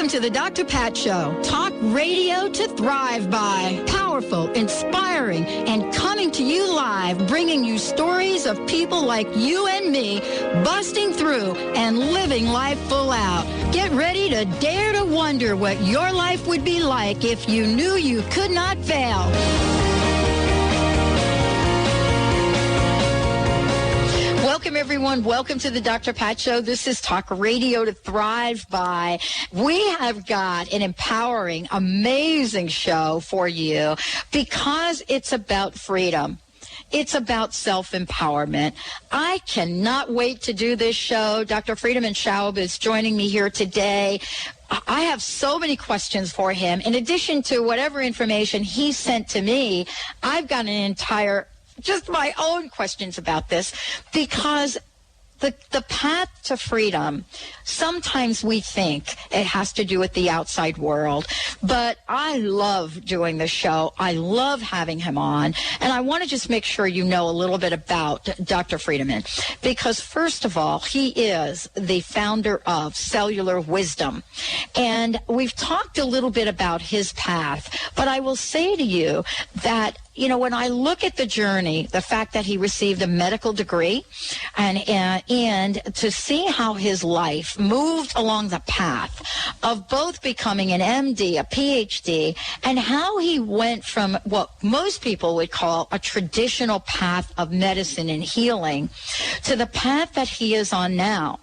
Welcome to the Dr. Pat Show. Talk radio to thrive by. Powerful, inspiring, and coming to you live, bringing you stories of people like you and me, busting through and living life full out. Get ready to dare to wonder what your life would be like if you knew you could not fail. Welcome, everyone. Welcome to the Dr. Pat Show. This is Talk Radio to Thrive By. We have got an empowering, amazing show for you because it's about freedom. It's about self-empowerment. I cannot wait to do this show. Dr. Friedemann Schaub is joining me here today. I have so many questions for him. In addition to whatever information he sent to me, I've got an entire just my own questions about this, because the path to freedom, sometimes we think it has to do with the outside world, but I love doing this show. I love having him on, and I want to just make sure you know a little bit about Dr. Friedemann, because first of all, he is the founder of Cellular Wisdom, and we've talked a little bit about his path, but I will say to you that when I look at the journey, the fact that he received a medical degree and to see how his life moved along the path of both becoming an MD, a PhD, and how he went from what most people would call a traditional path of medicine and healing to the path that he is on now.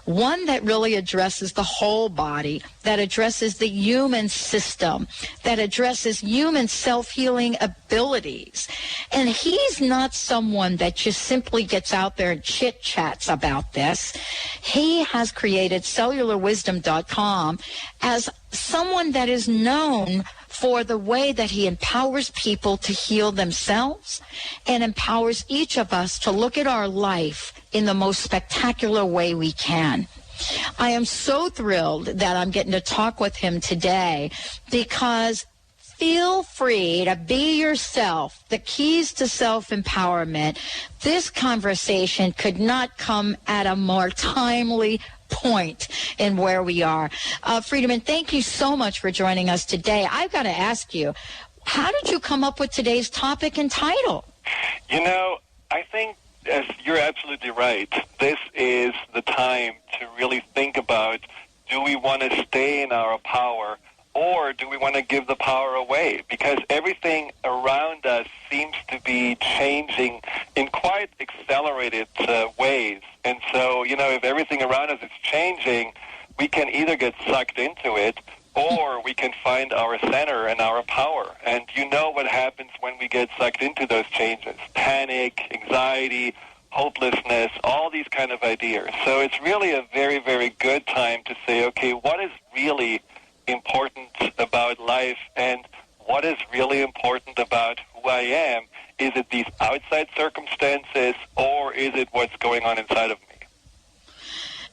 One that really addresses the whole body, that addresses the human system, that addresses human self-healing abilities. And he's not someone that just simply gets out there and chit-chats about this. He has created cellularwisdom.com as someone that is known for the way that he empowers people to heal themselves and empowers each of us to look at our life in the most spectacular way we can. I am so thrilled that I'm getting to talk with him today because feel free to be yourself. The keys to self-empowerment. This conversation could not come at a more timely point in where we are. Friedemann, thank you so much for joining us today. I've got to ask you, how did you come up with today's topic and title? I think you're absolutely right. This is the time to really think about, do we want to stay in our power or do we want to give the power away? Because everything around us seems to be changing in quite accelerated ways. And so, if everything around us is changing, we can either get sucked into it or we can find our center and our power. And you know what happens when we get sucked into those changes. Panic, anxiety, hopelessness, all these kind of ideas. So it's really a very, very good time to say, okay, what is really important about life and what is really important about who I am? Is it these outside circumstances or is it what's going on inside of me?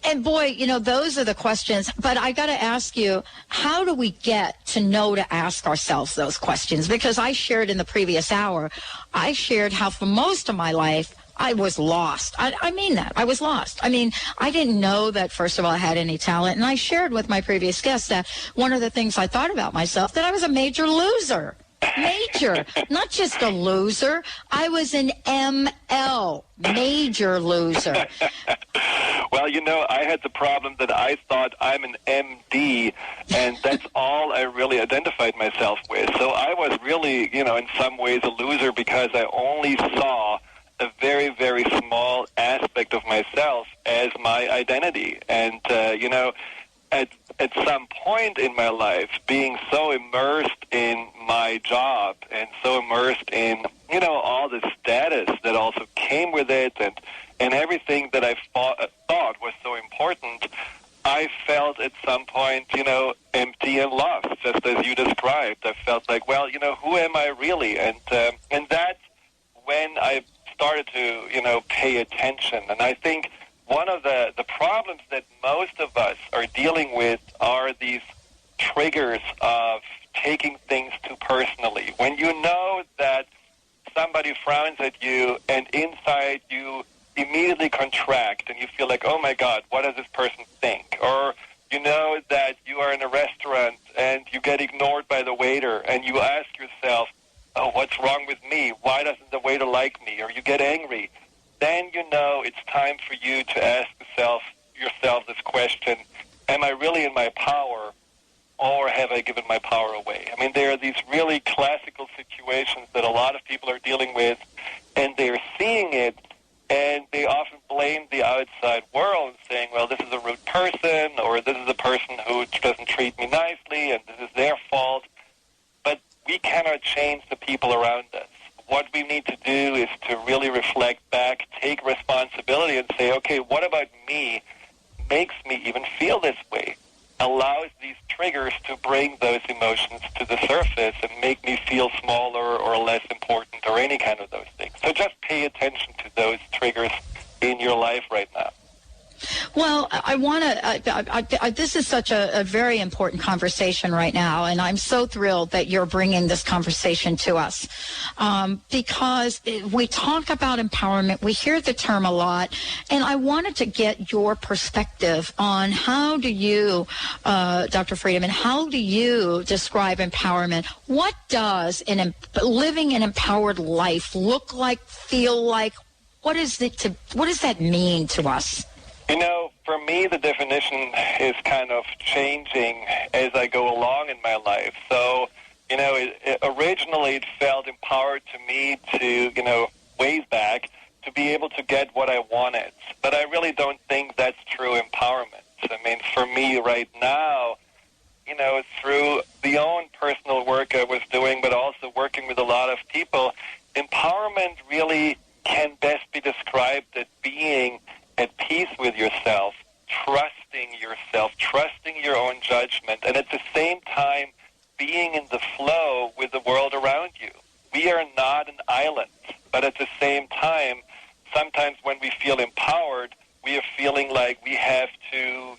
And boy, those are the questions. But I got to ask you, how do we get to know to ask ourselves those questions? Because I shared in the previous hour, I shared how for most of my life, I was lost. I mean that. I was lost. I didn't know that, first of all, I had any talent. And I shared with my previous guests that one of the things I thought about myself, that I was a major loser. Major. Not just a loser. I was an ML. Major loser. Well, I had the problem that I thought I'm an MD, and that's all I really identified myself with. So I was really, in some ways a loser because I only saw a very, very small aspect of myself as my identity. And, at some point in my life, being so immersed in my job and so immersed in, all the status that also came with it and everything that I thought was so important, I felt at some point, empty and lost, just as you described. I felt like, well, who am I really? And that's when I started to, pay attention. And I think one of the problems that most of us are dealing with are these triggers of taking things too personally. When you know that somebody frowns at you and inside you immediately contract and you feel like, oh my God, what does this person think? Or you know that you are are in a restaurant and you get ignored by the waiter and you ask yourself, oh, what's wrong with me? Why doesn't the waiter like me? Or you get angry. Then you know it's time for you to ask yourself this question, am I really in my power, or have I given my power away? I mean, there are these really classical situations that a lot of people are dealing with, and they're seeing it, and they often blame the outside world, saying, well, this is a rude person, or this is a person who doesn't treat me nicely, and this is their fault. But we cannot change the people around us. What we need to do is to really reflect back, take responsibility, and say, okay, what about me makes me even feel this way? Allows these triggers to bring those emotions to the surface and make me feel smaller or less important or any kind of those things. So just pay attention to those triggers in your life right now. Well, I want to, this is such a very important conversation right now, and I'm so thrilled that you're bringing this conversation to us because we talk about empowerment, we hear the term a lot, and I wanted to get your perspective on how do you, Dr. Friedemann, how do you describe empowerment? What does living an empowered life look like, feel like? What does that mean to us? You know, for me, the definition is kind of changing as I go along in my life. So, you know, originally it felt empowered to me to, ways back, to be able to get what I wanted. But I really don't think that's true empowerment. I mean, for me right now, through the own personal work I was doing, but also working with a lot of people, empowerment really can best be described as being at peace with yourself, trusting your own judgment, and at the same time being in the flow with the world around you. We are not an island, but at the same time, sometimes when we feel empowered, we are feeling like we have to,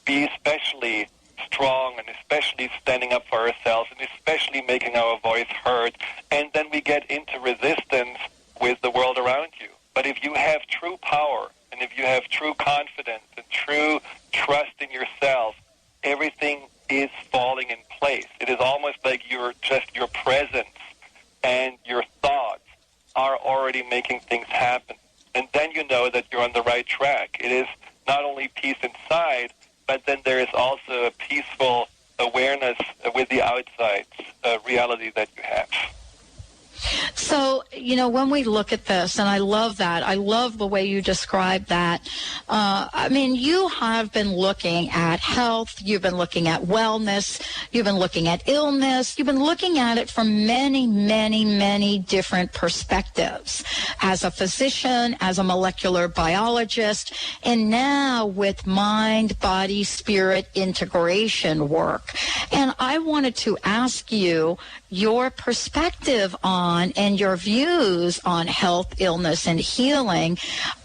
be especially strong and especially standing up for ourselves and especially making our voice heard, and then we get into resistance with the world around you. But if you have true power, and if you have true confidence and true trust in yourself, everything is falling in place. It is almost like your presence and your thoughts are already making things happen. And then you know that you're on the right track. It is not only peace inside, but then there is also a peaceful awareness with the outside reality that you have. So, when we look at this, and I love that, I love the way you describe that. You have been looking at health, you've been looking at wellness, you've been looking at illness, you've been looking at it from many, many, many different perspectives. As a physician, as a molecular biologist, and now with mind, body, spirit integration work. And I wanted to ask you your perspective on and your views on health, illness, and healing.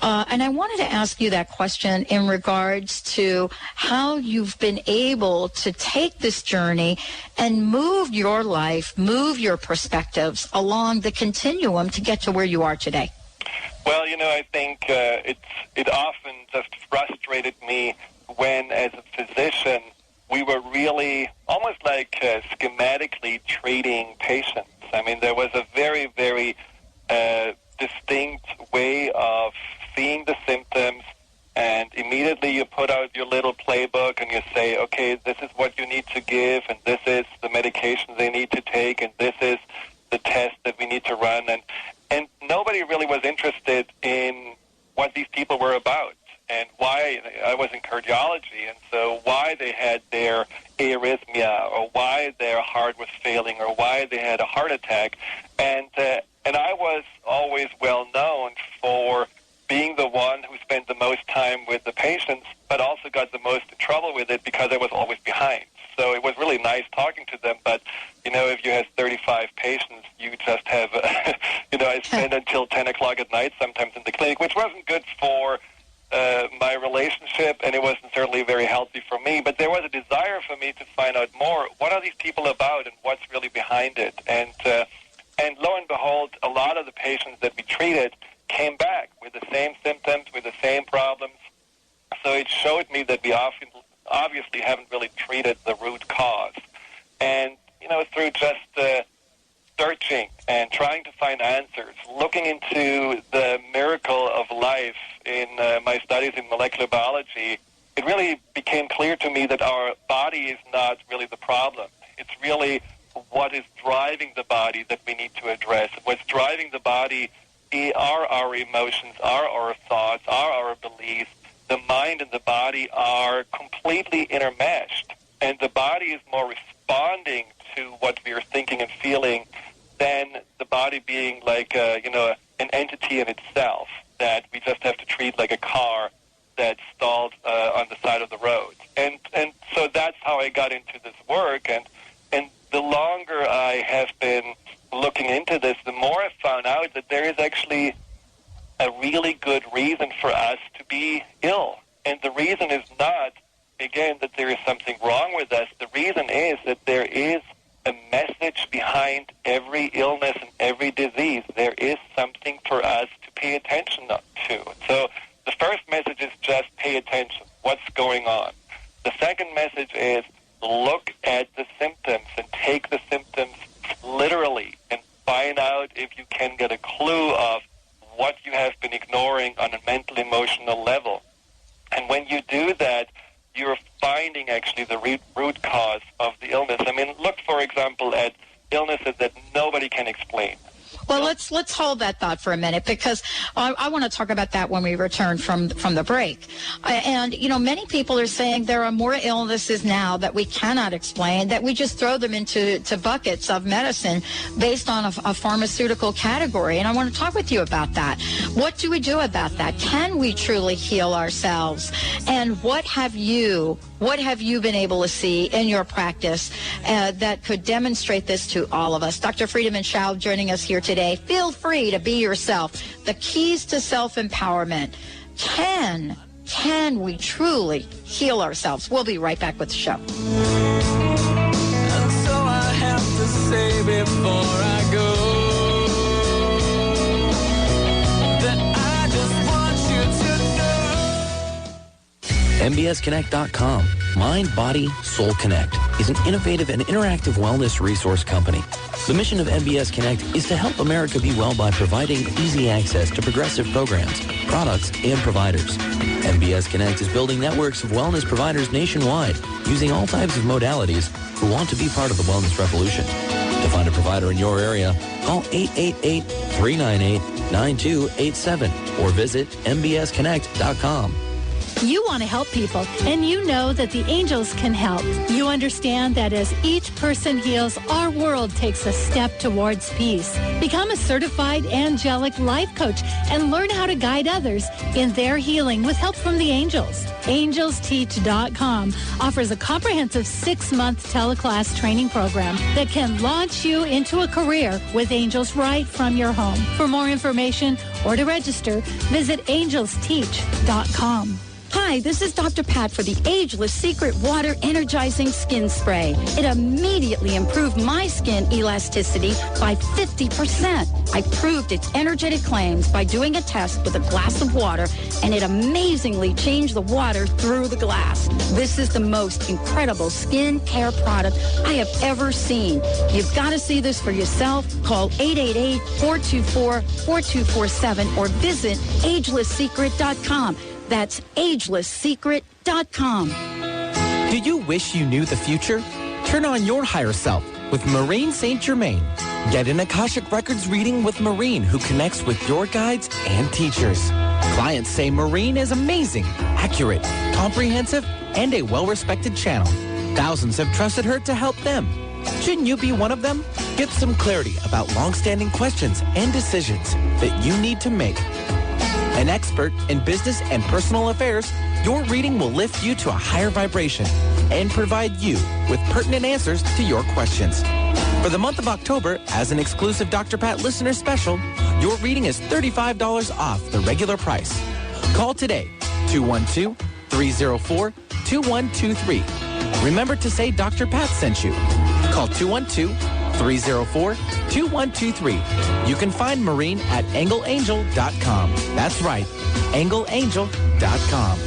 And I wanted to ask you that question in regards to how you've been able to take this journey and move your life, move your perspectives along the continuum to get to where you are today. Well, I think it often just frustrated me when, as a physician, we were really almost like schematically treating patients. I mean, there was a very, very distinct way of seeing the symptoms, and immediately you put out your little playbook and you say, okay, this is what you need to give, and this is the medication they need to take, and this is the test that we need to run. And nobody really was interested in what these people were about. And why I was in cardiology, and so why they had their arrhythmia, or why their heart was failing, or why they had a heart attack. And I was always well known for being the one who spent the most time with the patients, but also got the most in trouble with it because I was always behind. So it was really nice talking to them, but, if you have 35 patients, you just have, I spent until 10 o'clock at night sometimes in the clinic, which wasn't good for my relationship, and it wasn't certainly very healthy for me, but there was a desire for me to find out more. What are these people about, and what's really behind it? And lo and behold, a lot of the patients that we treated came back with the same symptoms, with the same problems. So it showed me that we often obviously haven't really treated the root cause. And, through just searching and trying to find answers, looking into the miracle of life in my studies in molecular biology, it really became clear to me that our body is not really the problem. It's really what is driving the body that we need to address. What's driving the body are our emotions, are our thoughts, are our beliefs. The mind and the body are completely intermeshed, and the body is more responding to what we are thinking and feeling than the body being like an entity in itself that we just have to treat like a car that's stalled on the side of the road. And so that's how I got into this work, and the longer I have been looking into this, the more I found out that there is actually a really good reason for us to be ill. And the reason is not, again, that there is something wrong with us. The reason is that there is a message behind every illness and every disease. There is something for us to pay attention to. So the first message is just pay attention. What's going on? The second message is look at the symptoms and take the symptoms literally and find out if you can get a clue of what you have been ignoring on a mental, emotional level. And when you do that, you're finding actually the root cause of the illness. I mean, look, for example, at illnesses that nobody can explain. Well, let's hold that thought for a minute, because I want to talk about that when we return from the break. And, many people are saying there are more illnesses now that we cannot explain, that we just throw them into buckets of medicine based on a pharmaceutical category. And I want to talk with you about that. What do we do about that? Can we truly heal ourselves? And what have you been able to see in your practice that could demonstrate this to all of us? Dr. Friedemann Schaub joining us here today. Feel free to be yourself. The keys to self-empowerment. Can we truly heal ourselves? We'll be right back with the show. And so I have to say before I go that I just want you to know. MBSConnect.com. Mind, Body, Soul Connect is an innovative and interactive wellness resource company. The mission of MBS Connect is to help America be well by providing easy access to progressive programs, products, and providers. MBS Connect is building networks of wellness providers nationwide using all types of modalities who want to be part of the wellness revolution. To find a provider in your area, call 888-398-9287 or visit mbsconnect.com. You want to help people, and you know that the angels can help. You understand that as each person heals, our world takes a step towards peace. Become a certified angelic life coach and learn how to guide others in their healing with help from the angels. AngelsTeach.com offers a comprehensive 6-month teleclass training program that can launch you into a career with angels right from your home. For more information or to register, visit AngelsTeach.com. Hi, this is Dr. Pat for the Ageless Secret Water Energizing Skin Spray. It immediately improved my skin elasticity by 50%. I proved its energetic claims by doing a test with a glass of water, and it amazingly changed the water through the glass. This is the most incredible skin care product I have ever seen. You've got to see this for yourself. Call 888-424-4247 or visit agelesssecret.com. That's agelesssecret.com. Do you wish you knew the future? Turn on your higher self with Maureen St. Germain. Get an Akashic Records reading with Maureen, who connects with your guides and teachers. Clients say Maureen is amazing, accurate, comprehensive, and a well-respected channel. Thousands have trusted her to help them. Shouldn't you be one of them? Get some clarity about long-standing questions and decisions that you need to make. An expert in business and personal affairs, your reading will lift you to a higher vibration and provide you with pertinent answers to your questions. For the month of October, as an exclusive Dr. Pat listener special, your reading is $35 off the regular price. Call today, 212-304-2123. Remember to say Dr. Pat sent you. Call 212-304-2123. You can find Maureen at angleangel.com. That's right, angleangel.com.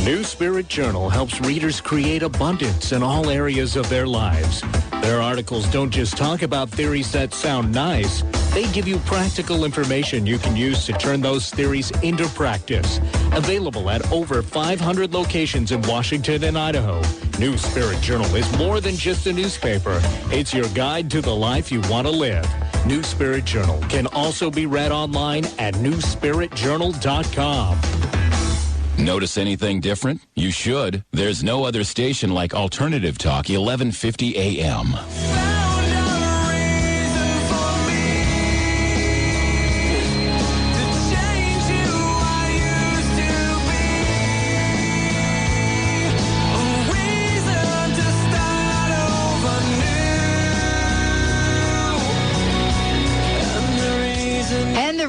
New Spirit Journal helps readers create abundance in all areas of their lives. Their articles don't just talk about theories that sound nice. They give you practical information you can use to turn those theories into practice. Available at over 500 locations in Washington and Idaho. New Spirit Journal is more than just a newspaper. It's your guide to the life you want to live. New Spirit Journal can also be read online at newspiritjournal.com. Notice anything different? You should. There's no other station like Alternative Talk 1150 AM.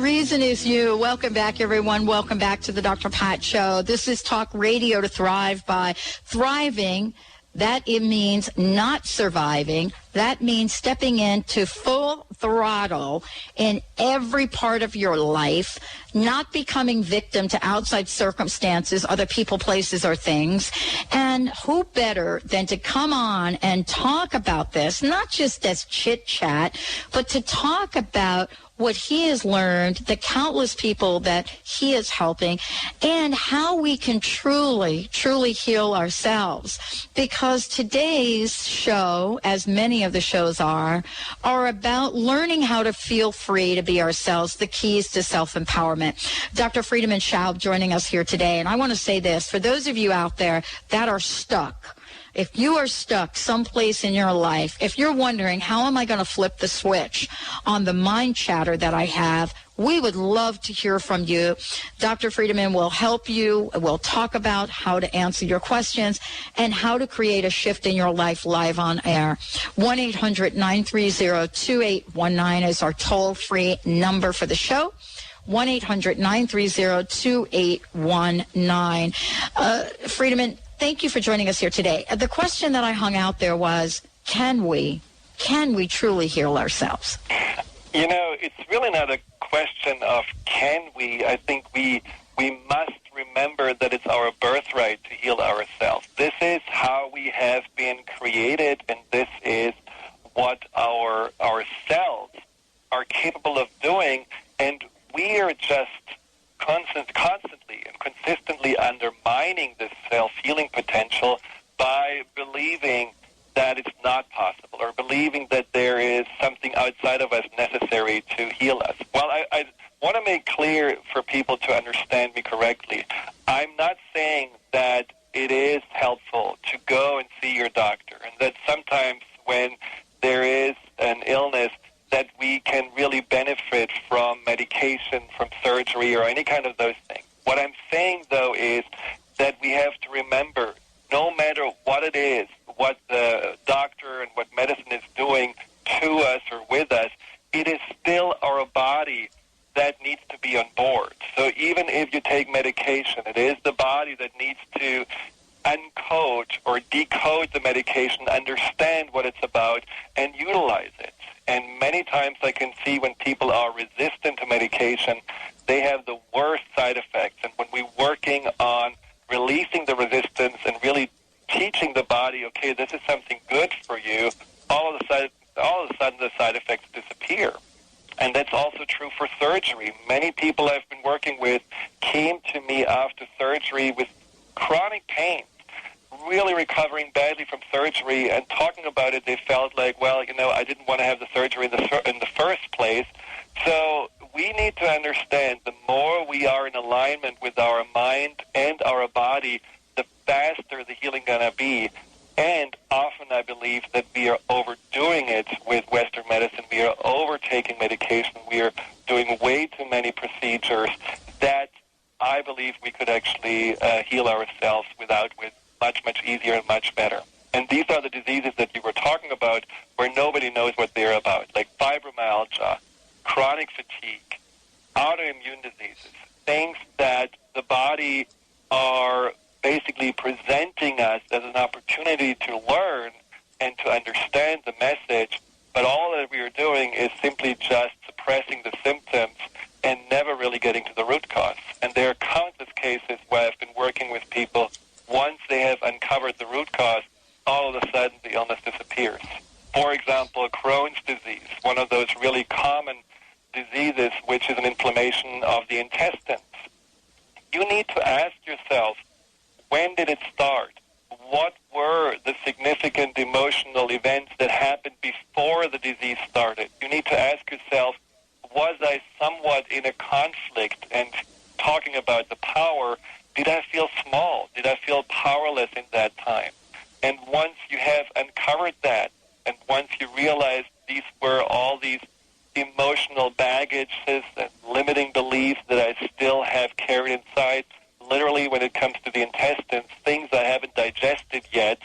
Reason is you. Welcome back, everyone. Welcome back to the Dr. Pat Show. This is Talk Radio to Thrive by. Thriving, that it means not surviving. That means stepping into full throttle in every part of your life, not becoming victim to outside circumstances, other people, places, or things. And who better than to come on and talk about this, not just as chit-chat, but to talk about what he has learned, the countless people that he is helping, and how we can truly, truly heal ourselves. Because today's show, as many of the shows are about learning how to feel free to be ourselves, the keys to self-empowerment. Dr. Friedemann Schaub joining us here today. And I want to say this, for those of you out there that are stuck, if you are stuck someplace in your life, if you're wondering, how am I going to flip the switch on the mind chatter that I have, we would love to hear from you. Dr. Friedemann will help you. We'll talk about how to answer your questions and how to create a shift in your life live on air. 1-800-930-2819 is our toll-free number for the show. 1-800-930-2819. Friedemann, thank you for joining us here today. The question that I hung out there was, can we truly heal ourselves? You know, it's really not a question of can we. I think we must remember that it's our birthright to heal ourselves. This is how we have been created, and this is what our cells are capable of doing, and we are just constantly and consistently undermining this self-healing potential by believing that it's not possible or believing that there is something outside of us necessary to heal us. Well, I want to make clear for people to understand me correctly. I'm not saying that it is helpful to go and see your doctor, and that sometimes when there is an illness that we can really benefit from medication, from surgery, or any kind of those things. What I'm saying, though, is that we have to remember, no matter what it is, what the doctor and what medicine is doing to us or with us, it is still our body that needs to be on board. So even if you take medication, it is the body that needs to uncode or decode the medication, understand what it's about, and utilize it. And many times I can see when people are resistant to medication, they have the worst side effects. And when we're working on releasing the resistance and really teaching the body, okay, this is something good for you, all of a sudden the side effects disappear. And that's also true for surgery. Many people I've been working with came to me after surgery with chronic pain, really recovering badly from surgery, and talking about it, they felt like, well, you know, I didn't want to have the surgery in the first place. So we need to understand the more we are in alignment with our mind and our body, the faster the healing going to be. And often I believe that we are overdoing it with Western medicine. We are overtaking medication. We are doing way too many procedures that I believe we could actually heal ourselves with much, much easier and much better. And these are the diseases that you were talking about where nobody knows what they're about, like fibromyalgia, chronic fatigue, autoimmune diseases, things that the body are basically presenting us as an opportunity to learn and to understand the message, but all that we are doing is simply just suppressing the symptoms and never really getting to the root cause. And there are countless cases where I've been working with people. Once they have uncovered the root cause, all of a sudden the illness disappears. For example, Crohn's disease, one of those really common diseases, which is an inflammation of the intestines. You need to ask yourself, when did it start? What were the significant emotional events that happened before the disease started? You need to ask yourself, was I somewhat in a conflict? And talking about the power, did I feel small? Did I feel powerless in that time? And once you have uncovered that, and once you realize these were all these emotional baggages and limiting beliefs that I still have carried inside, literally when it comes to the intestines, things I haven't digested yet,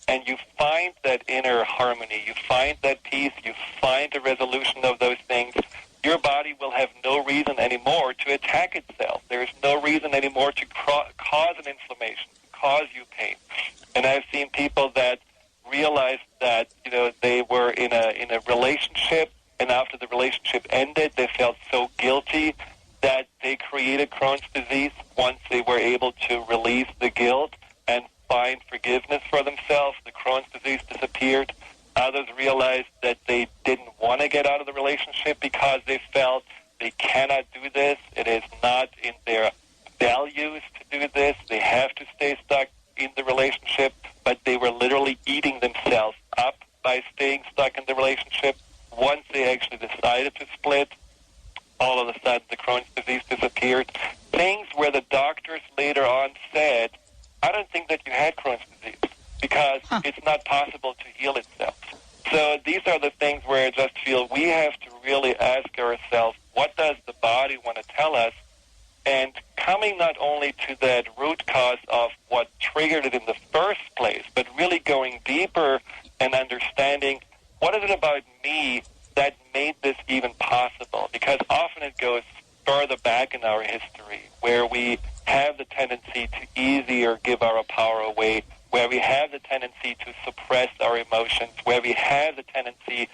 and you find that inner harmony, you find that peace, you find a resolution of those things, your body will have no reason anymore to attack itself. There is no reason anymore to cause an inflammation, to cause you pain. And I've seen people that realized that, they were in a relationship, and after the relationship ended, they felt so guilty that they created Crohn's disease. Once they were able to release the guilt and find forgiveness for themselves, the Crohn's disease disappeared. Others realized that they didn't want to get out of the relationship because they felt they cannot do this. It is not in their values to do this. They have to stay stuck in the relationship, but they were literally eating themselves up by staying stuck in the relationship. Once they actually decided to split, all of a sudden the Crohn's disease disappeared. Things where the doctors later on said, I don't think that you had Crohn's disease because it's not possible to heal itself. So these are the things where I just feel we have to really ask ourselves, what does the body want to tell us? And coming not only to that root cause of what triggered it in the first place, but really going deeper and understanding what is it about me that made this even possible? Because often it goes further back in our history, where we have the tendency to easier give our power away, where we have the tendency to suppress our emotions, where we have the tendency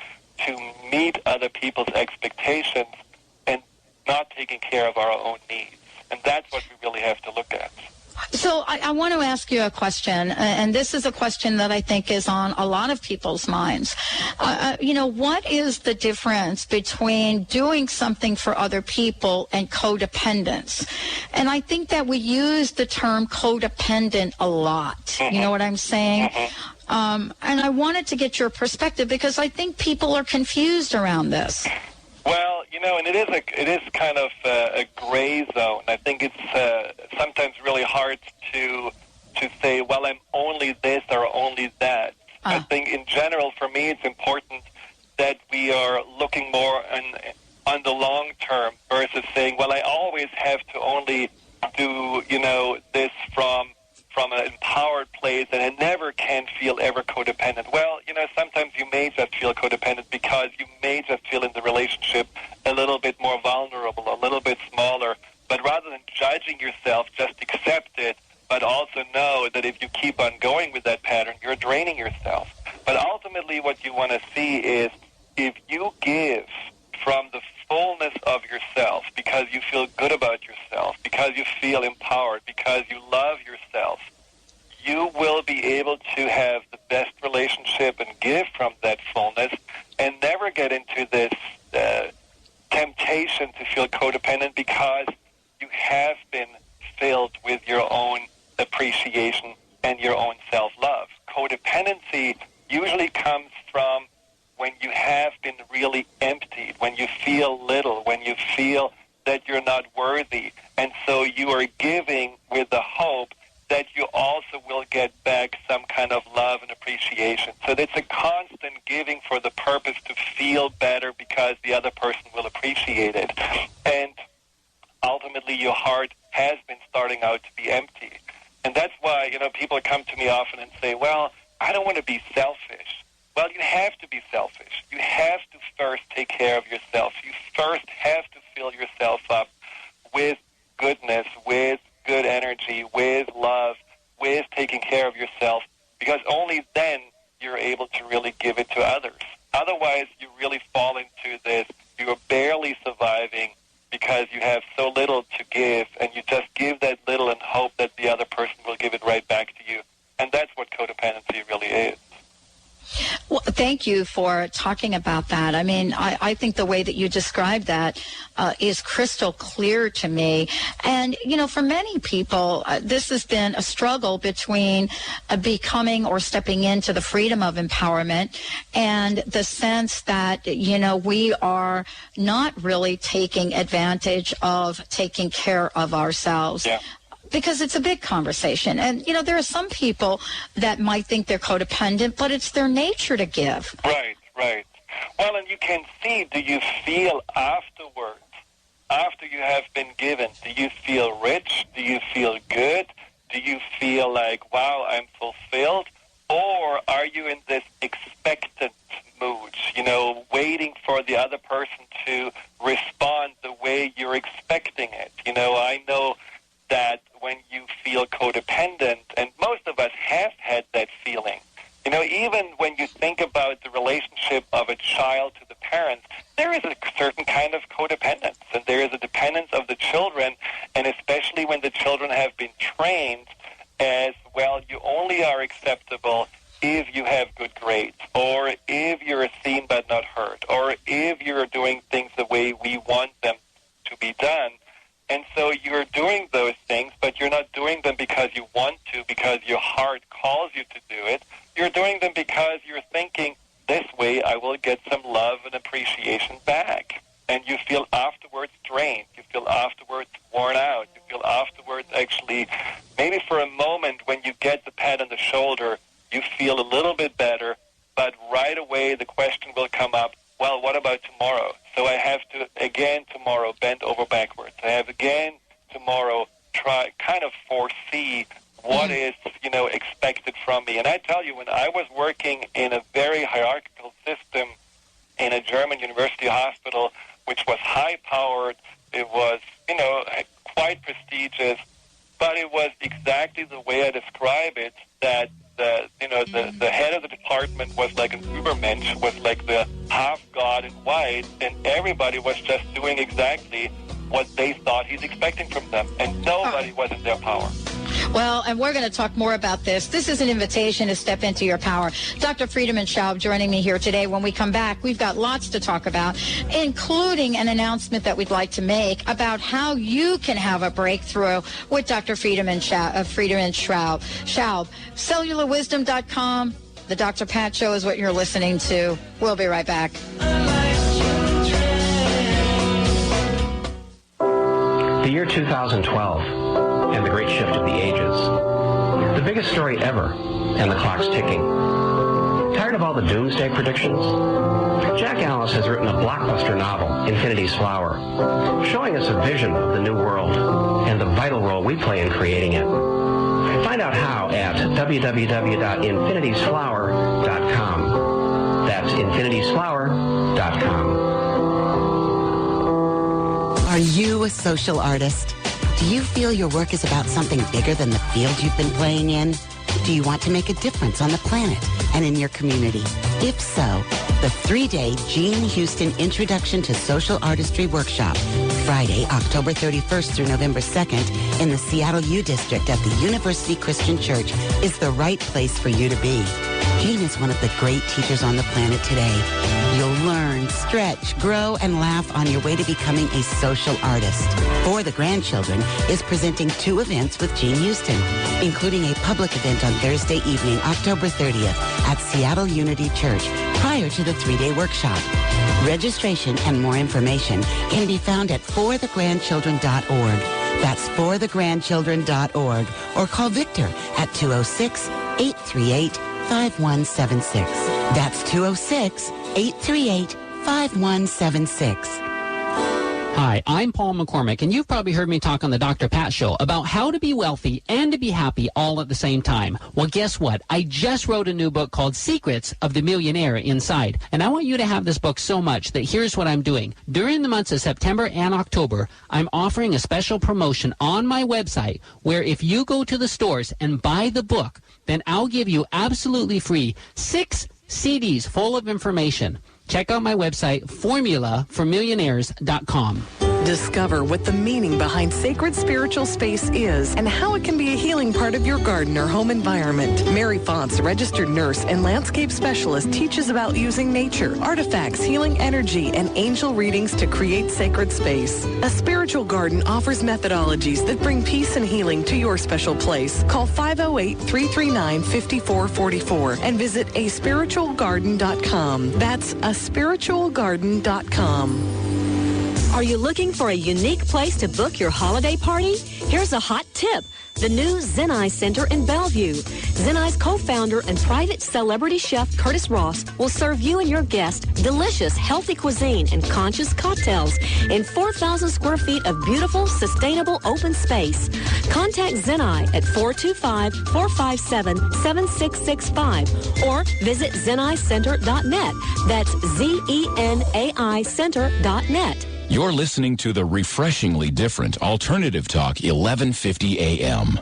to meet other people's expectations and not taking care of our own needs. And that's what we really have to look at. So I want to ask you a question, and this is a question that I think is on a lot of people's minds. What is the difference between doing something for other people and codependence? And I think that we use the term codependent a lot. You know what I'm saying? And I wanted to get your perspective because I think people are confused around this. Well, and it is kind of a gray zone. I think it's sometimes really hard to say, well, I'm only this or only that. I think in general, for me, it's important that we are looking more on the long term versus saying, well, I always have to only do, this from an empowered place, and I never can feel ever codependent. Well, sometimes you may just feel codependent because you may just feel in the relationship a little bit more vulnerable, a little bit smaller. But rather than judging yourself, just accept it, but also know that if you keep on going with that pattern, you're draining yourself. But ultimately what you want to see is if you give from the fullness of yourself because you feel good about yourself, because you feel empowered, because you love yourself, you will be able to have the best relationship and give from that fullness and never get into this temptation to feel codependent because you have been filled with your own appreciation and your own self-love. Codependency usually comes from when you have been really emptied, when you feel little, when you feel that you're not worthy. And so you are giving with the hope that you also will get back some kind of love and appreciation. So it's a constant giving for the purpose to feel better because the other person will appreciate it. And ultimately your heart has been starting out to be empty. And that's why, people come to me often and say, well, I don't want to be selfish. Well, you have to be selfish. You have to first take care of yourself. You first have to fill yourself up with goodness, with good energy, with love, with taking care of yourself, because only then you're able to really give it to others. Otherwise, you really fall into this, you're barely surviving, because you have so little to give, and you just give that little and hope that the other person will give it right back to you. And that's what codependency really is. Well, thank you for talking about that. I mean, I think the way that you described that is crystal clear to me. And, you know, for many people, this has been a struggle between becoming or stepping into the freedom of empowerment and the sense that, you know, we are not really taking advantage of taking care of ourselves. Yeah. Because it's a big conversation. And, you know, there are some people that might think they're codependent, but it's their nature to give. Right. Well, and you can see, do you feel afterwards, after you have been given, do you feel rich? Do you feel good? Do you feel like, wow, I'm fulfilled? Or are you in this expectant mood, you know, waiting for the other person to respond the way you're expecting it? You know, I know that when you feel codependent, and most of us have had that feeling, you know, even when you think about the relationship of a child to the parents, there is a certain kind of codependence, and there is a dependence of the children, and especially when the children have been trained as, well, you only are acceptable if you have good grades, or if you're seen but not heard, or if you're doing things the way we want them to be done. And so you're doing those things, but you're not doing them because you want to, because your heart calls you to do it. You're doing them because you're thinking, this way I will get some love and appreciation back. And you feel afterwards drained. You feel afterwards worn out. You feel afterwards actually, maybe for a moment when you get the pat on the shoulder, you feel a little bit better, but right away the question will come up, well, what about tomorrow? So I have to, again, tomorrow, bend over backwards. I have, again, tomorrow, try, kind of foresee what is, you know, expected from me. And I tell you, when I was working in a very hierarchical system in a German university hospital, which was high-powered, it was, you know, quite prestigious, but it was exactly the way I describe it, that the head of the department was like an Übermensch, was like the half-god in white, and everybody was just doing exactly what they thought he's expecting from them, and nobody was in their power. Well, and we're going to talk more about this. This is an invitation to step into your power. Dr. Friedemann Schaub joining me here today. When we come back, we've got lots to talk about, including an announcement that we'd like to make about how you can have a breakthrough with Dr. Friedemann Schaub. CellularWisdom.com. The Dr. Pat Show is what you're listening to. We'll be right back. The year 2012 and the great shift of the ages. The biggest story ever, and the clock's ticking. Tired of all the doomsday predictions? Jack Alice has written a blockbuster novel, Infinity's Flower, showing us a vision of the new world and the vital role we play in creating it. Find out how at www.infinitiesflower.com. That's infinitiesflower.com. Are you a social artist? Do you feel your work is about something bigger than the field you've been playing in? Do you want to make a difference on the planet and in your community? If so, the 3-day Jean Houston Introduction to Social Artistry Workshop, Friday, October 31st through November 2nd in the Seattle U District at the University Christian Church is the right place for you to be. Jean is one of the great teachers on the planet today. You'll learn, stretch, grow, and laugh on your way to becoming a social artist. For the Grandchildren is presenting 2 events with Jean Houston, including a public event on Thursday evening, October 30th at Seattle Unity Church prior to the 3-day workshop. Registration and more information can be found at forthegrandchildren.org. That's forthegrandchildren.org, or call Victor at 206-838-5176. That's 206-838-5176. Hi, I'm Paul McCormick, and you've probably heard me talk on the Dr. Pat Show about how to be wealthy and to be happy all at the same time. Well, guess what? I just wrote a new book called Secrets of the Millionaire Inside, and I want you to have this book so much that here's what I'm doing. During the months of September and October, I'm offering a special promotion on my website where if you go to the stores and buy the book, then I'll give you absolutely free 6 CDs full of information. Check out my website, formulaformillionaires.com. Discover what the meaning behind sacred spiritual space is and how it can be a healing part of your garden or home environment. Mary Fonts, registered nurse and landscape specialist, teaches about using nature, artifacts, healing energy, and angel readings to create sacred space. A spiritual garden offers methodologies that bring peace and healing to your special place. Call 508-339-5444 and visit aspiritualgarden.com. That's aspiritualgarden.com. Are you looking for a unique place to book your holiday party? Here's a hot tip. The new Zenai Center in Bellevue. Zenai's co-founder and private celebrity chef Curtis Ross will serve you and your guests delicious, healthy cuisine and conscious cocktails in 4,000 square feet of beautiful, sustainable open space. Contact Zenai at 425-457-7665 or visit zenaicenter.net. That's ZENAI Center.net. You're listening to the refreshingly different Alternative Talk 1150 AM.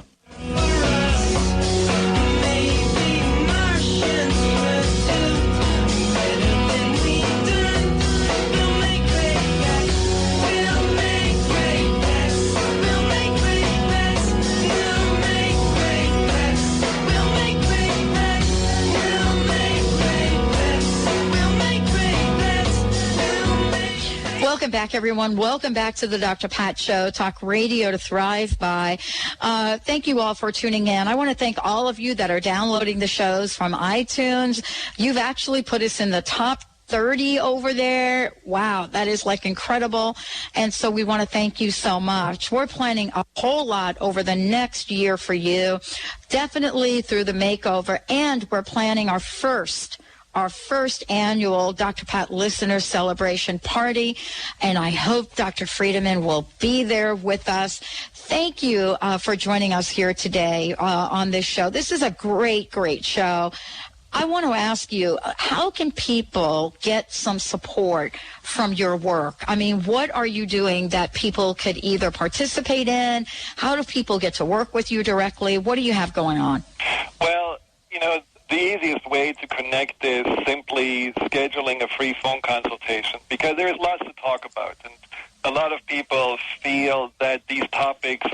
Welcome back, everyone. Welcome back to the Dr. Pat Show, talk radio to thrive by. Thank you all for tuning in. I want to thank all of you that are downloading the shows from iTunes. You've actually put us in the top 30 over there. Wow, that is like incredible. And so we want to thank you so much. We're planning a whole lot over the next year for you, definitely through the makeover. And we're planning our first annual Dr. Pat Listener Celebration Party, and I hope Dr. Friedemann will be there with us. Thank you for joining us here today on this show. This is a great, great show. I want to ask you, how can people get some support from your work? I mean, what are you doing that people could either participate in? How do people get to work with you directly? What do you have going on? Well, the easiest way to connect is simply scheduling a free phone consultation, because there's lots to talk about. And a lot of people feel that these topics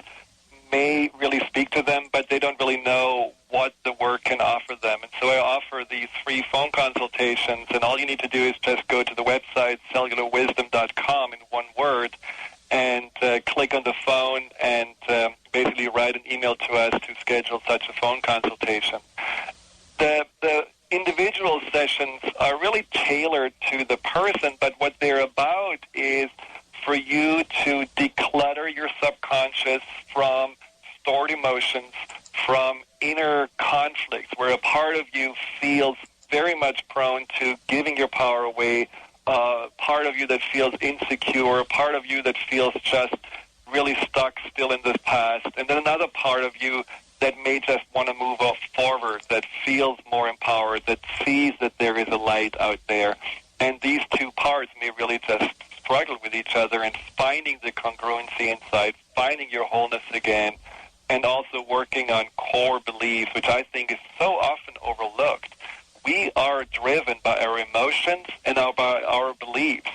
may really speak to them, but they don't really know what the work can offer them. And so I offer these free phone consultations, and all you need to do is just go to the website, cellularwisdom.com, in one word, and click on the phone and basically write an email to us to schedule such a phone consultation. The individual sessions are really tailored to the person, but what they're about is for you to declutter your subconscious from stored emotions, from inner conflicts, where a part of you feels very much prone to giving your power away, part of you that feels insecure, a part of you that feels just really stuck still in the past, and then another part of you that may just want to move forward, that feels more empowered, that sees that there is a light out there. And these two parts may really just struggle with each other, and finding the congruency inside, finding your wholeness again, and also working on core beliefs, which I think is so often overlooked. We are driven by our emotions and by our beliefs.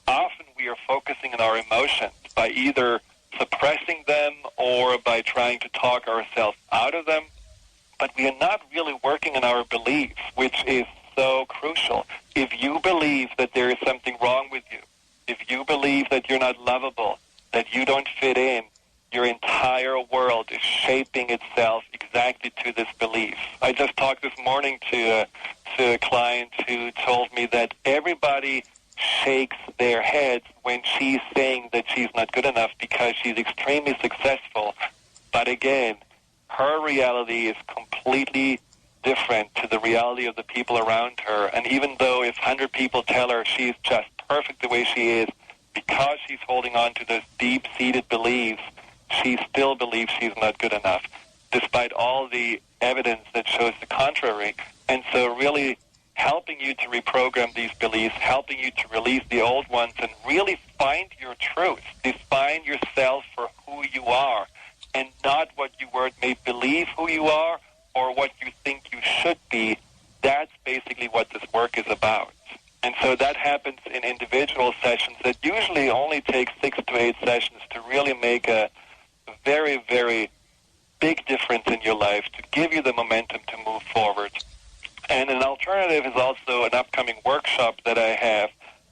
Often we are focusing on our emotions by either suppressing them or by trying to talk ourselves out of them. But we are not really working on our beliefs, which is so crucial. If you believe that there is something wrong with you, if you believe that you're not lovable, that you don't fit in, your entire world is shaping itself exactly to this belief. I just talked this morning to a client who told me that everybody shakes their heads when she's saying that she's not good enough because she's extremely successful. But again, her reality is completely different to the reality of the people around her. And even though if 100 people tell her she's just perfect the way she is, because she's holding on to those deep-seated beliefs, she still believes she's not good enough, despite all the evidence that shows the contrary. And so really helping you to reprogram these beliefs, helping you to release the old ones, and really find your truth, define yourself for who you are, and not what you may believe who you are or what you think you should be. That's basically what this work is about. And so that happens in individual sessions that usually only take 6 to 8 sessions to really make a very, very big difference in your life, to give you the momentum to move forward. And an alternative is also an upcoming workshop that I have.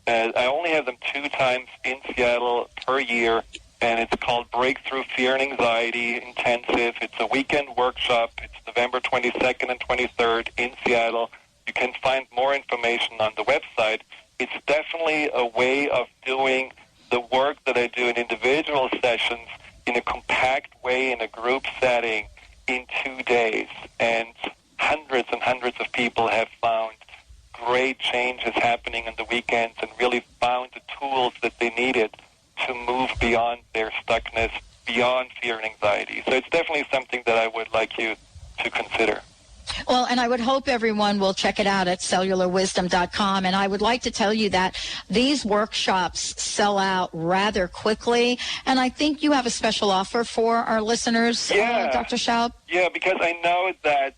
I only have them 2 times in Seattle per year, and it's called Breakthrough Fear and Anxiety Intensive. It's a weekend workshop. It's November 22nd and 23rd in Seattle. You can find more information on the website. It's definitely a way of doing the work that I do in individual sessions in a compact way, in a group setting, in 2 days. And hundreds and hundreds of people have found great changes happening on the weekends and really found the tools that they needed to move beyond their stuckness, beyond fear and anxiety. So it's definitely something that I would like you to consider. Well, and I would hope everyone will check it out at cellularwisdom.com. And I would like to tell you that these workshops sell out rather quickly. And I think you have a special offer for our listeners, Dr. Schaub. Yeah, because I know that,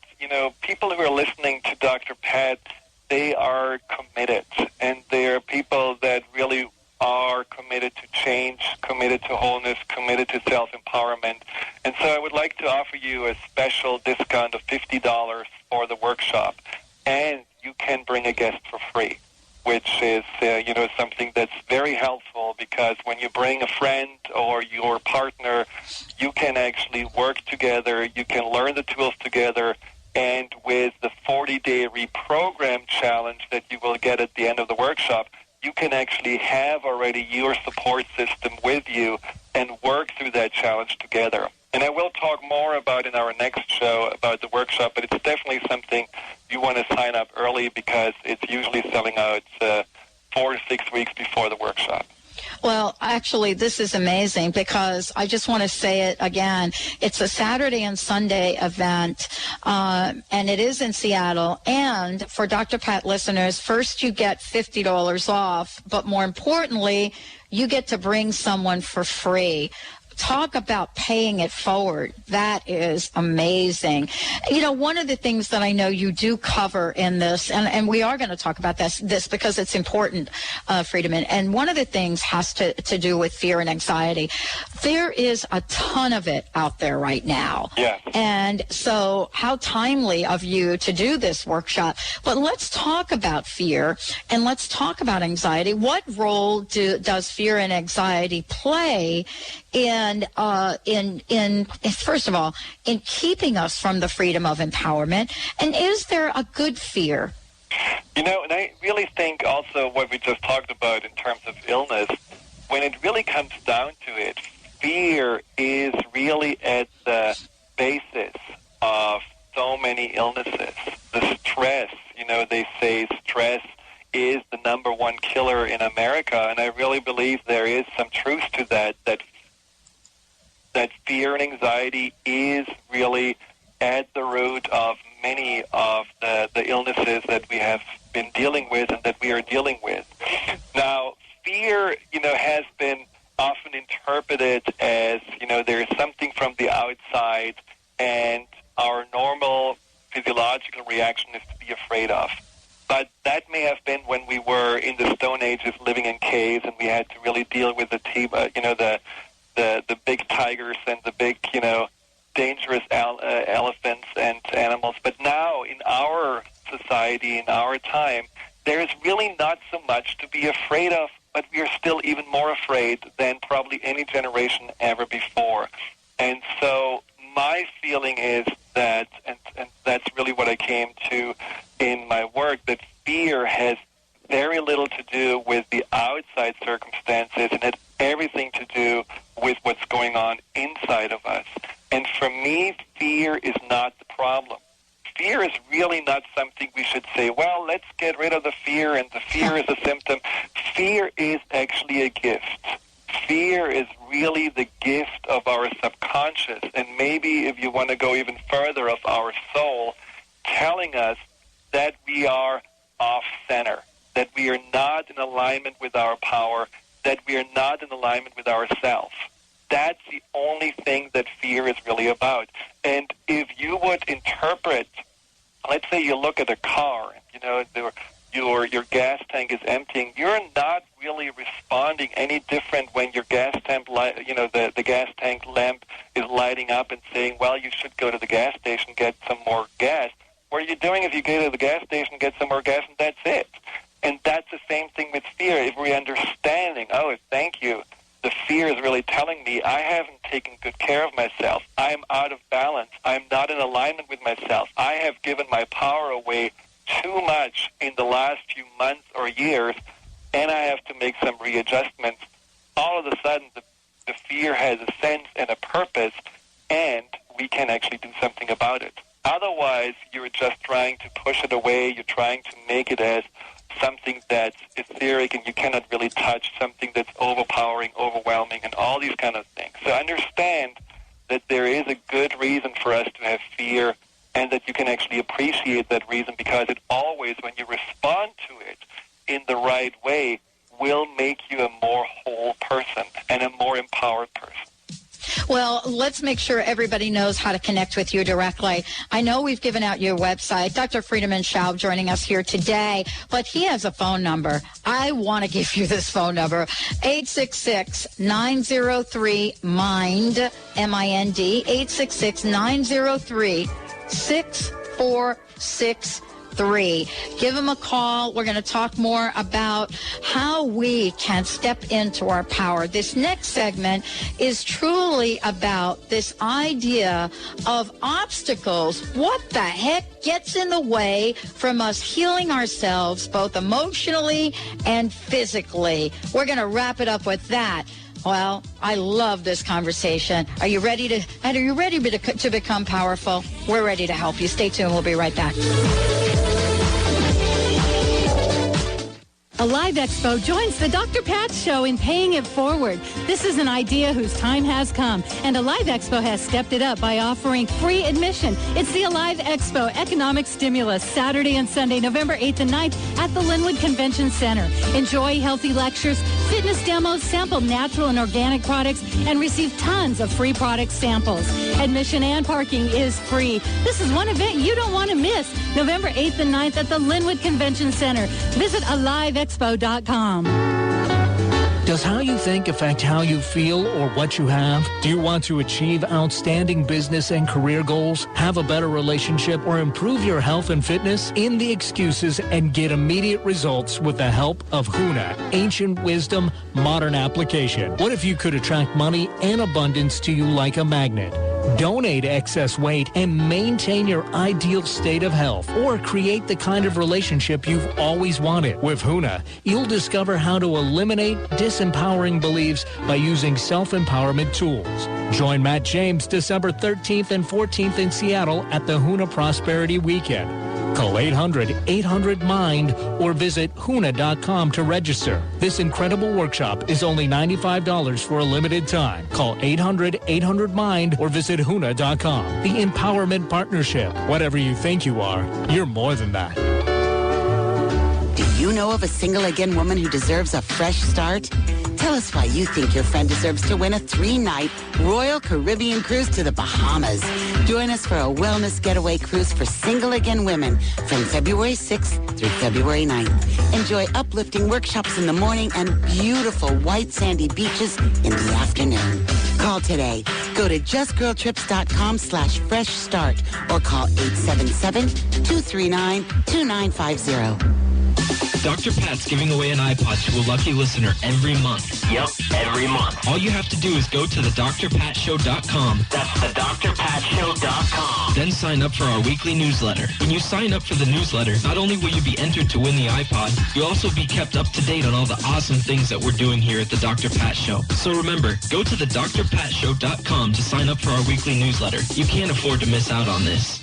people who are listening to Dr. Pat, they are committed. And they are people that really are committed to change, committed to wholeness, committed to self-empowerment. And so I would like to offer you a special discount of $50 for the workshop. And you can bring a guest for free, which is, something that's very helpful, because when you bring a friend or your partner, you can actually work together, you can learn the tools together, and with the 40-day reprogram challenge that you will get at the end of the workshop, you can actually have already your support system with you and work through that challenge together. And I will talk more about in our next show about the workshop, but it's definitely something you want to sign up early, because it's usually selling out 4 to 6 weeks before the workshop. Well, actually, this is amazing, because I just want to say it again. It's a Saturday and Sunday event, and it is in Seattle. And for Dr. Pat listeners, first you get $50 off, but more importantly, you get to bring someone for free. Talk about paying it forward. That is amazing. One of the things that I know you do cover in this, and we are going to talk about this because it's important, Friedemann, and one of the things has to do with fear and anxiety. There is a ton of it out there right now. Yeah. And so how timely of you to do this workshop. But let's talk about fear, and let's talk about anxiety. What role does fear and anxiety play in first of all, in keeping us from the freedom of empowerment? And is there a good fear? And I really think also what we just talked about in terms of illness, when it really comes down to it, fear is really at the basis of so many illnesses. The stress, they say stress is the number one killer in America, and I really believe there is some truth to that fear and anxiety is really at the root of many of the illnesses that we have been dealing with and that we are dealing with. Now, fear, has been often interpreted as, there is something from the outside, and our normal physiological reaction is to be afraid of. But that may have been when we were in the Stone Ages living in caves, and we had to really deal with the big tigers and the big, dangerous elephants and animals. But now, in our society, in our time, there's really not so much to be afraid of, but we are still even more afraid than probably any generation ever before. And so my feeling is that, and that's really what I came to in my work, that fear has very little to do with the outside circumstances and had everything to do with what's going on inside of us. And for me, fear is not the problem. Fear is really not something we should say, well, let's get rid of the fear, and the fear is a symptom. Fear is actually a gift. Fear is really the gift of our subconscious, and maybe if you want to go even further, of our soul, telling us that we are off-center, that we are not in alignment with our power, that we are not in alignment with ourselves. That's the only thing that fear is really about. And if you would interpret, let's say you look at a car, your gas tank is emptying, you're not really responding any different when your gas tank, the gas tank lamp is lighting up and saying, well, you should go to the gas station, get some more gas. What you're doing is you go to the gas station, get some more gas, and that's it. And that's the same thing with fear. If we're understanding, oh, thank you, the fear is really telling me I haven't taken good care of myself. I'm out of balance. I'm not in alignment with myself. I have given my power away too much in the last few months or years, and I have to make some readjustments. All of a sudden, the fear has a sense and a purpose, and we can actually do something about it. Otherwise, you're just trying to push it away. You're trying to make it as something that's etheric and you cannot really touch, something that's overpowering, overwhelming, and all these kind of things. So understand that there is a good reason for us to have fear, and that you can actually appreciate that reason, because it always, when you respond to it in the right way, will make you a more whole person and a more empowered person. Well, let's make sure everybody knows how to connect with you directly. I know we've given out your website. Dr. Friedemann Schaub joining us here today, but he has a phone number. I want to give you this phone number, 866-903-MIND, M-I-N-D, 866-903-6463. Give him a call. We're going to talk more about how we can step into our power. This next segment is truly about this idea of obstacles. What the heck gets in the way from us healing ourselves, both emotionally and physically? We're going to wrap it up with that. Well, I love this conversation. Are you ready to become powerful? We're ready to help you. Stay tuned. We'll be right back. Alive Expo joins the Dr. Pat Show in paying it forward. This is an idea whose time has come, and Alive Expo has stepped it up by offering free admission. It's the Alive Expo Economic Stimulus, Saturday and Sunday, November 8th and 9th at the Linwood Convention Center. Enjoy healthy lectures, fitness demos, sample natural and organic products, and receive tons of free product samples. Admission and parking is free. This is one event you don't want to miss. November 8th and 9th at the Linwood Convention Center. Visit AliveExpo.com. Does how you think affect how you feel or what you have? Do you want to achieve outstanding business and career goals, have a better relationship, or improve your health and fitness? End the excuses and get immediate results with the help of Huna, Ancient Wisdom, Modern Application. What if you could attract money and abundance to you like a magnet? Donate excess weight and maintain your ideal state of health, or create the kind of relationship you've always wanted. With Huna, you'll discover how to eliminate disempowering beliefs by using self-empowerment tools. Join Matt James December 13th and 14th in Seattle at the Huna Prosperity Weekend. Call 800-800-MIND or visit Huna.com to register. This incredible workshop is only $95 for a limited time. Call 800-800-MIND or visit Huna.com. The Empowerment Partnership. Whatever you think you are, you're more than that. Do you know of a single again woman who deserves a fresh start? Tell us why you think your friend deserves to win a 3-night Royal Caribbean cruise to the Bahamas. Join us for a wellness getaway cruise for single again women from February 6th through February 9th. Enjoy uplifting workshops in the morning and beautiful white sandy beaches in the afternoon. Call today. Go to justgirltrips.com/fresh start or call 877-239-2950. Dr. Pat's giving away an iPod to a lucky listener every month. Yep, every month. All you have to do is go to thedrpatshow.com. That's thedrpatshow.com. Then sign up for our weekly newsletter. When you sign up for the newsletter, not only will you be entered to win the iPod, you'll also be kept up to date on all the awesome things that we're doing here at the Dr. Pat Show. So remember, go to thedrpatshow.com to sign up for our weekly newsletter. You can't afford to miss out on this.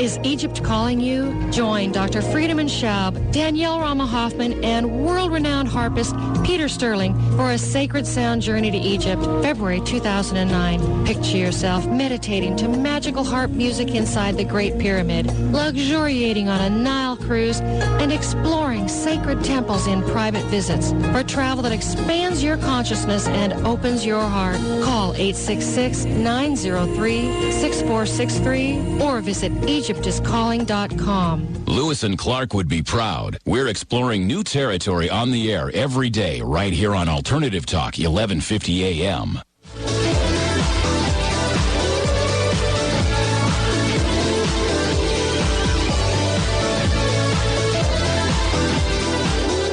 Is Egypt calling you? Join Dr. Friedemann Schaub, Danielle Rama Hoffman, and world-renowned harpist Peter Sterling for a Sacred Sound Journey to Egypt, February 2009. Picture yourself meditating to magical harp music inside the Great Pyramid, luxuriating on a Nile cruise, and exploring sacred temples in private visits. For travel that expands your consciousness and opens your heart, call 866-903-6463 or visit EgyptIsCalling.com. Lewis and Clark would be proud. We're exploring new territory on the air every day right here on Alternative Talk, 1150 a.m.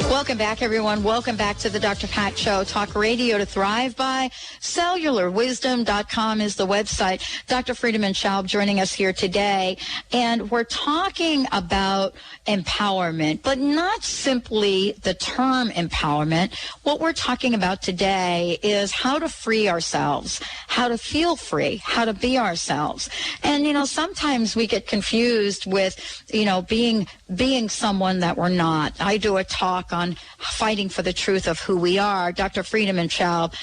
Welcome back, everyone. Welcome back to the Dr. Pat Show. Talk radio to thrive by. CellularWisdom.com is the website. Dr. Friedemann Schaub joining us here today. And we're talking about empowerment, but not simply the term empowerment. What we're talking about today is how to free ourselves, how to feel free, how to be ourselves. And, sometimes we get confused with, being someone that we're not. I do a talk on fighting for the truth of who we are. Dr. Friedemann Schaub,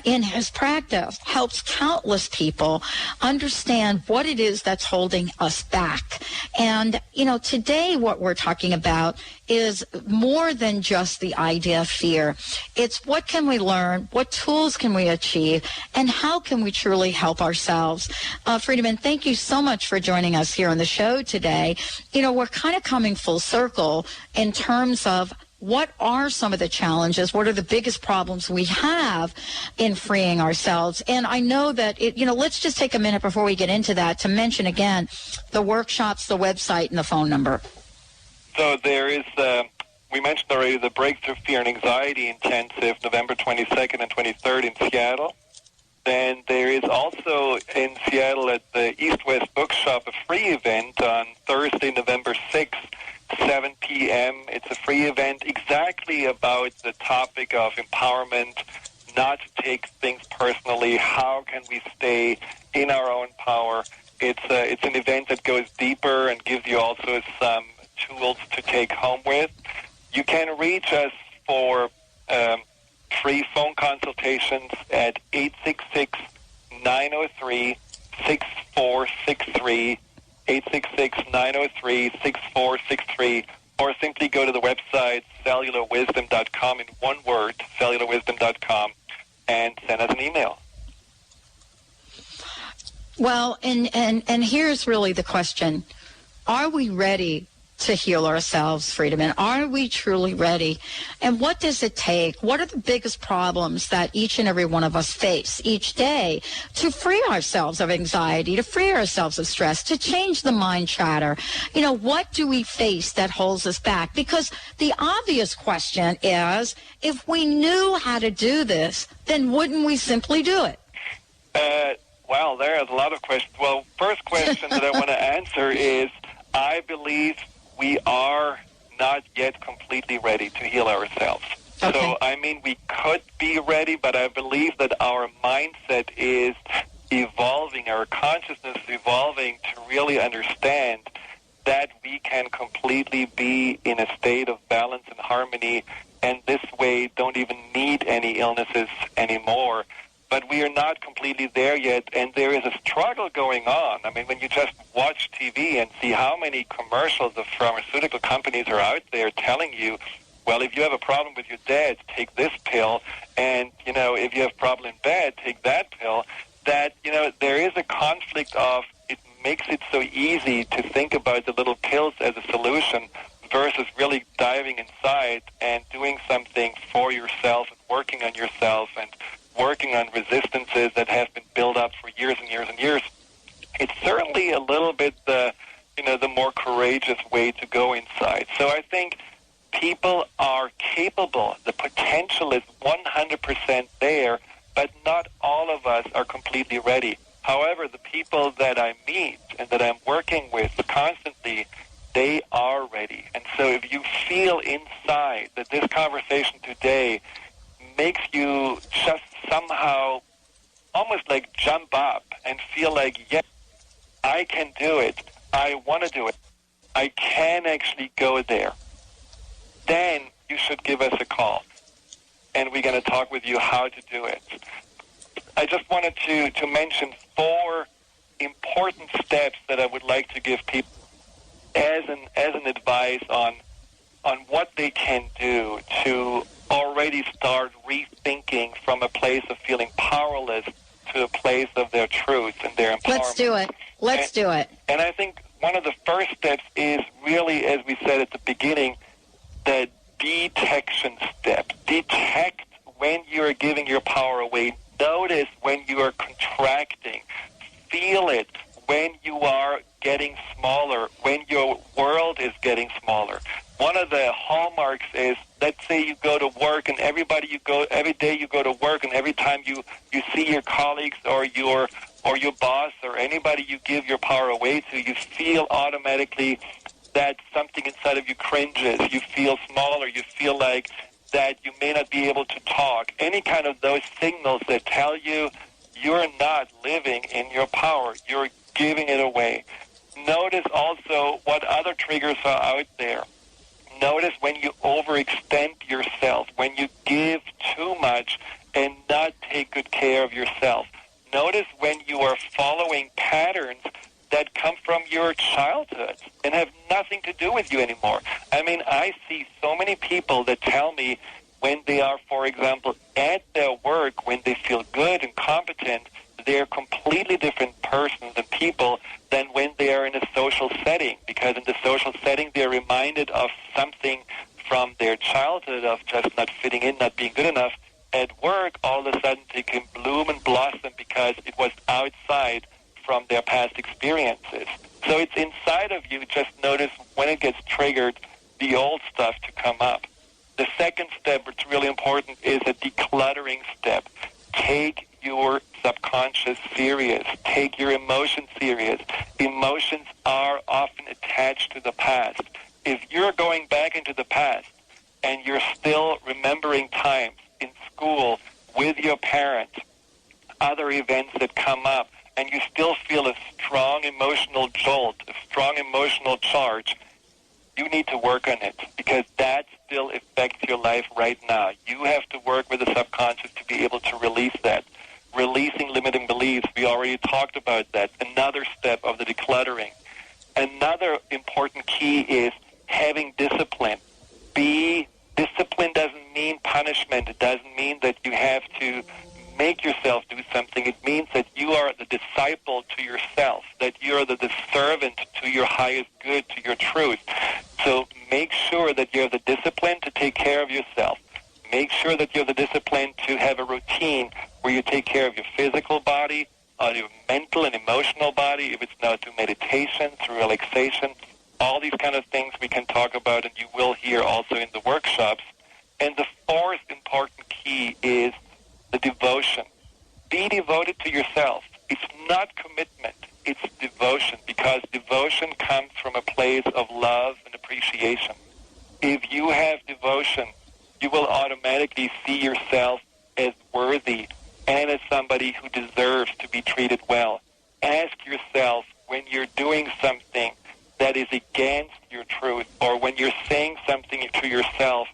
in his practice, helps countless people understand what it is that's holding us back. And, today what we're talking about is more than just the idea of fear. It's what can we learn, what tools can we achieve, and how can we truly help ourselves. Friedemann, thank you so much for joining us here on the show today. We're kind of coming full circle in terms of what are some of the challenges? What are the biggest problems we have in freeing ourselves? And I know that, let's just take a minute before we get into that to mention again the workshops, the website, and the phone number. So there is, we mentioned already, the Breakthrough Fear and Anxiety Intensive, November 22nd and 23rd in Seattle. Then there is also in Seattle at the East-West Bookshop a free event on Thursday, November 6th, 7 p.m. It's a free event exactly about the topic of empowerment, not to take things personally. How can we stay in our own power? It's an event that goes deeper and gives you also some tools to take home with. You can reach us for free phone consultations at 866-903-6463. 866-903-6463, or simply go to the website cellularwisdom.com in one word, cellularwisdom.com, and send us an email. Well, and here's really the question. Are we ready to heal ourselves, Friedemann? Are we truly ready? And what does it take? What are the biggest problems that each and every one of us face each day to free ourselves of anxiety, to free ourselves of stress, to change the mind chatter? What do we face that holds us back? Because the obvious question is, if we knew how to do this, then wouldn't we simply do it? Well, there's a lot of questions. Well, first question that I want to answer is, I believe we are not yet completely ready to heal ourselves. Okay. So, we could be ready, but I believe that our mindset is evolving, our consciousness is evolving to really understand that we can completely be in a state of balance and harmony, and this way don't even need any illnesses anymore. But we are not completely there yet, and there is a struggle going on. When you just watch TV and see how many commercials of pharmaceutical companies are out there telling you, well, if you have a problem with your dad, take this pill, and, if you have a problem in bed, take that pill, that, there is a conflict of, it makes it so easy to think about the little pills as a solution versus really diving inside and doing something for yourself and working on yourself and working on resistances that have been built up for years and years and years. It's certainly a little bit the more courageous way to go inside. So I think people are capable. The potential is 100% there, but not all of us are completely ready. However, the people that I meet and that I'm working with constantly, they are ready. And so if you feel inside that this conversation today makes you just somehow almost like jump up and feel like, yes, I can do it. I want to do it. I can actually go there. Then you should give us a call. and we're going to talk with you how to do it. I just wanted to mention 4 important steps that I would like to give people as an advice on what they can do to already start rethinking from a place of feeling powerless to a place of their truth and their empowerment. Let's do it. And I think one of the first steps is really, as we said at the beginning, the detection step. Detect when you're giving your power away. Notice when you are contracting. Feel it when you are getting smaller, when your world is getting smaller. One of the hallmarks is, let's say you go to work, and every day you go to work, and every time you see your colleagues or your boss or anybody you give your power away to, you feel automatically that something inside of you cringes. You feel smaller. You feel like that you may not be able to talk. Any kind of those signals that tell you you're not living in your power. You're giving it away. Notice also what other triggers are out there. Notice when you overextend yourself, when you give too much and not take good care of yourself. Notice when you are following patterns that come from your childhood and have nothing to do with you anymore. I mean, I see so many people that tell me when they are, for example, at their work, when they feel good and competent, they're completely different persons and people than when they are in a social setting, because in the social setting they're reminded of something from their childhood of just not fitting in, not being good enough. At work, all of a sudden they can bloom and blossom because it was outside from their past experiences. So it's inside of you. Just notice when it gets triggered, the old stuff to come up. The second step, which is really important, is a decluttering step. Take your subconscious serious. Take your emotions serious. Emotions are often attached to the past. If you're going back into the past and you're still remembering times in school with your parents, other events that come up, and you still feel a strong emotional jolt, a strong emotional charge, you need to work on it, because that still affects your life right now. You have to work with the subconscious to be able to release that. Releasing limiting beliefs, we already talked about that. Another step of the decluttering. Another important key is having discipline. Discipline doesn't mean punishment. It doesn't mean that you have to make yourself do something. It means that you are the disciple to yourself, that you are the servant to your highest good, to your truth. So make sure that you have the discipline to take care of yourself. Make sure that you have the discipline to have a routine where you take care of your physical body, your mental and emotional body, if it's now through meditation, through relaxation. All these kind of things we can talk about, and you will hear also in the workshops. And the fourth important key is the devotion. Be devoted to yourself. It's not commitment. It's devotion, because devotion comes from a place of love and appreciation. If you have devotion, you will automatically see yourself as worthy and as somebody who deserves to be treated well. Ask yourself, when you're doing something that is against your truth, or when you're saying something to yourself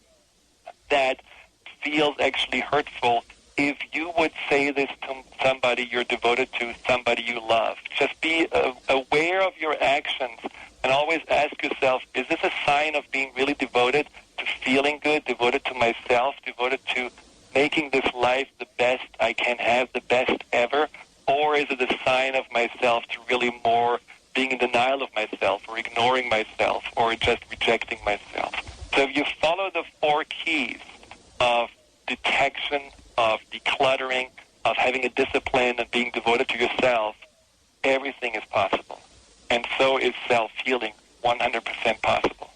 that feels actually hurtful, if you would say this to somebody you're devoted to, somebody you love. Just be aware of your actions and always ask yourself, is this a sign of being really devoted to feeling good, devoted to myself, devoted to making this life the best I can have, the best ever? Or is it a sign of myself to really more being in denial of myself, or ignoring myself, or just rejecting myself? So if you follow the four keys of detection, of decluttering, of having a discipline and being devoted to yourself, everything is possible. And so is self-healing 100% possible.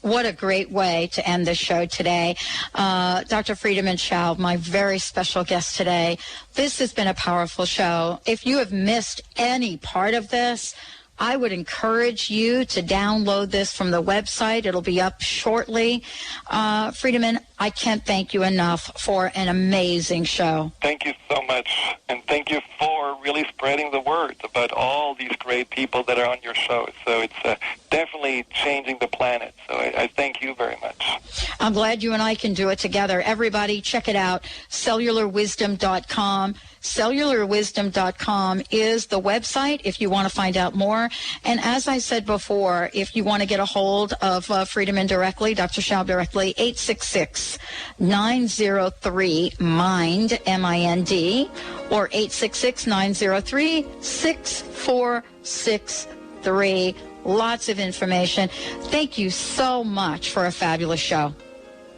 What a great way to end the show today. Dr. Friedemann Schaub, my very special guest today. This has been a powerful show. If you have missed any part of this, I would encourage you to download this from the website. It'll be up shortly. Friedemann, I can't thank you enough for an amazing show. Thank you so much. And thank you for really spreading the word about all these great people that are on your show. So it's definitely changing the planet. So I thank you very much. I'm glad you and I can do it together. Everybody, check it out, cellularwisdom.com. Cellularwisdom.com is the website if you want to find out more. And as I said before, if you want to get a hold of Freedom Indirectly, Dr. Schaub directly, 866-903-MIND, M-I-N-D, or 866-903-6463. Lots of information. Thank you so much for a fabulous show.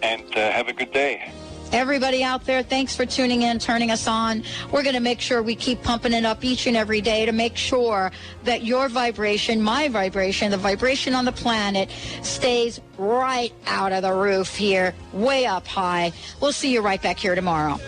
And have a good day. Everybody out there, thanks for tuning in, turning us on. We're going to make sure we keep pumping it up each and every day to make sure that your vibration, my vibration, the vibration on the planet stays right out of the roof here, way up high. We'll see you right back here tomorrow.